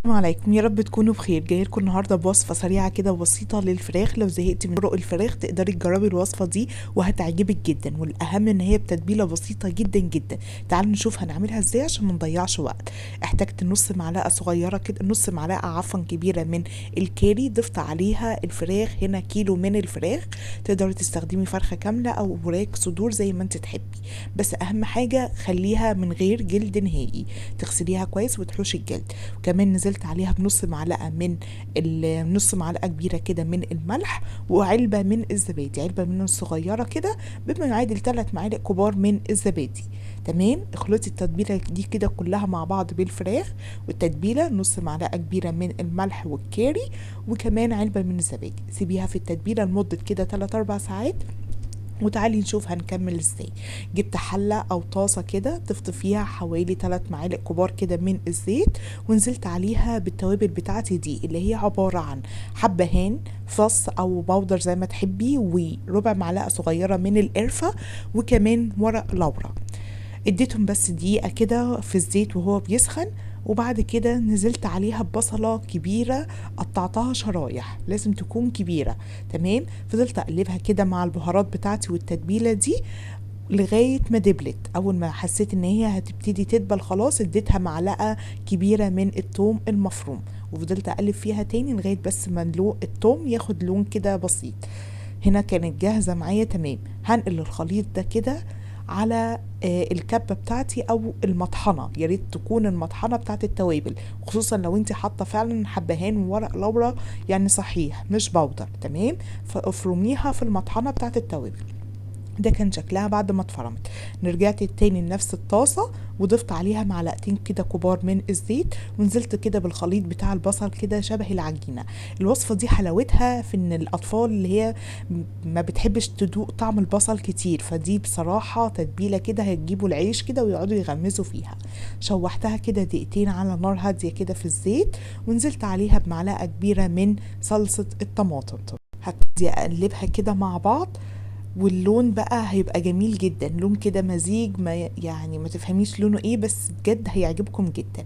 السلام عليكم، يا رب تكونوا بخير. جاي لكم النهارده بوصفه سريعه كده وبسيطه للفراخ. لو زهقت من طرق الفراخ تقدري تجربي الوصفه دي وهتعجبك جدا، والاهم ان هي بتتبيله بسيطه جدا جدا. تعالوا نشوف هنعملها ازاي عشان ما نضيعش وقت. احتجت نص معلقه صغيره كده، نص معلقه عفوا كبيره من الكاري. ضفت عليها الفراخ، هنا كيلو من الفراخ. تقدري تستخدمي فرخه كامله او وراك صدور زي ما انت تحبي، بس اهم حاجه خليها من غير جلد نهائي. تغسليها كويس وتحوشي الجلد. وكمان نزلت عليها بنص معلقه من نص معلقه كبيره كده من الملح، وعلبه من الزبادي، علبه من الصغيره كده بما يعادل 3 معالق كبار من الزبادي. تمام. اخلطي التتبيله دي كده كلها مع بعض بالفراخ والتتبيله، نص معلقه كبيره من الملح والكاري، وكمان علبه من الزبادي. سيبيها في التتبيله لمده كده 3 4 ساعات، وتعالي نشوف هنكمل ازاي. جبت حلة او طاسة كده، ضفت فيها حوالي 3 معالق كبار كده من الزيت، ونزلت عليها بالتوابل بتاعتي دي اللي هي عبارة عن حبهان، فص او بودر زي ما تحبي، وربع معلقة صغيرة من القرفة، وكمان ورق لورا. اديتهم بس دقيقة كده في الزيت وهو بيسخن، وبعد كده نزلت عليها ببصلة كبيرة قطعتها شرايح، لازم تكون كبيرة. تمام. فضلت اقلبها كده مع البهارات بتاعتي والتتبيلة دي لغاية ما دبلت. اول ما حسيت ان هي هتبتدي تدبل خلاص، اديتها معلقة كبيرة من الثوم المفروم، وفضلت اقلب فيها تاني لغاية بس ما الثوم ياخد لون كده بسيط. هنا كانت جاهزة معايا. تمام. هنقل الخليط ده كده على الكبة بتاعتي او المطحنة. يا ريت تكون المطحنة بتاعت التوابل، خصوصا لو انت حاطة فعلا حبهان وورق لورا، يعني صحيح مش بودر. تمام. فافرميها في المطحنة بتاعت التوابل. ده كان شكلها بعد ما اتفرمت. رجعت تاني لنفس الطاسة، وضفت عليها معلقتين كده كبار من الزيت، ونزلت كده بالخليط بتاع البصل كده شبه العجينة. الوصفة دي حلاوتها في ان الاطفال اللي هي ما بتحبش تدوق طعم البصل كتير، فدي بصراحة تتبيلة كده هتجيبوا العيش كده ويقعدوا يغمزوا فيها. شوحتها كده دقيقتين على نار هادية كده في الزيت، ونزلت عليها بمعلقة كبيرة من صلصة الطماطم. هبتدي اقلبها كده مع بعض، واللون بقى هيبقى جميل جدا. لون كده مزيج، ما يعني ما تفهميش لونه ايه، بس بجد هيعجبكم جدا.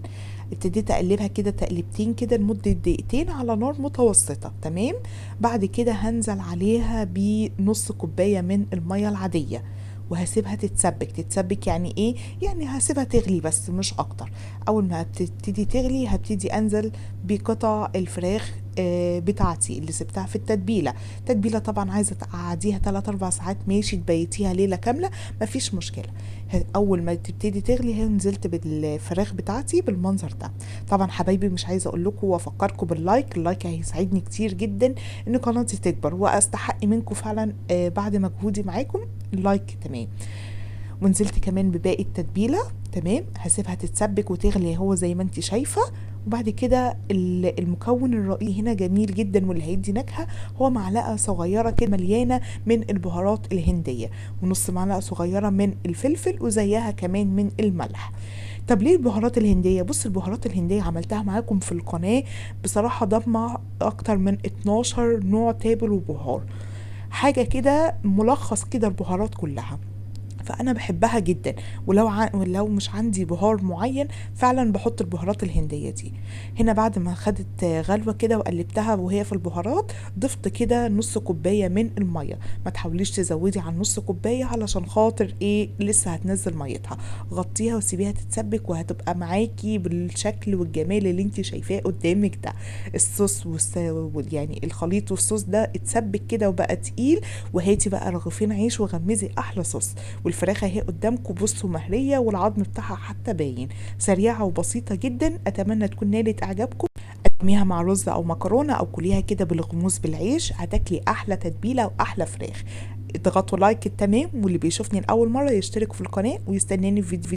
ابتديت اقلبها كده تقلبتين كده لمدة دقيقتين على نار متوسطة. تمام. بعد كده هنزل عليها بنص كوباية من المية العادية، وهسيبها تتسبك. يعني ايه؟ يعني هسيبها تغلي بس مش اكتر. اول ما بتبتدي تغلي هبتدي انزل بقطع الفراخ بتاعتي اللي سبتها في التتبيله. طبعا عايزه تقعديها 3 4 ساعات ماشي، تبيتيها ليله كامله مفيش مشكله. اول ما تبتدي تغلي نزلت بالفراخ بتاعتي بالمنظر ده. طبعا حبايبي مش عايزه اقول لكم وافكركم باللايك. اللايك هيساعدني كتير جدا ان قناتي تكبر، واستحق منكم فعلا بعد مجهودي معاكم اللايك. تمام. ونزلت كمان بباقي التتبيله. تمام. هسيبها تتسبك وتغلي هو زي ما انت شايفه. وبعد كده المكون الرئيسي هنا جميل جدا واللي هيدي نكهه، هو معلقه صغيره كده مليانه من البهارات الهنديه، ونص معلقه صغيره من الفلفل، وزيها كمان من الملح. طب ليه البهارات الهنديه؟ بص، البهارات الهنديه عملتها معاكم في القناه بصراحه، ضمع اكتر من 12 نوع تابل وبهار، حاجه كده ملخص كده البهارات كلها، فانا بحبها جدا. ولو مش عندي بهار معين فعلا بحط البهارات الهنديه دي. هنا بعد ما خدت غلوه كده وقلبتها وهي في البهارات، ضفت كده نص كوبايه من الميه. ما تحاوليش تزودي عن نص كوبايه علشان خاطر ايه، لسه هتنزل ميتها. غطيها وسيبيها تتسبك، وهتبقى معاكي بالشكل والجمال اللي انت شايفاه قدامك ده. الصوص يعني الخليط والصوص ده اتسبك كده وبقى تقيل. وهاتي بقى رغيفين عيش وغمزي احلى صوص. والفراخ اهي قدامكم، بصوا مهريه والعظم بتاعها حتى باين. سريعه وبسيطه جدا. اتمنى تكون نالت اعجابكم. قدميها مع رز او مكرونه، او كليها كده بالغموس بالعيش، هتاكلي احلى تتبيله واحلى فراخ. اضغطوا لايك. التمام. واللي بيشوفني لاول مره يشترك في القناه ويستناني في فيديو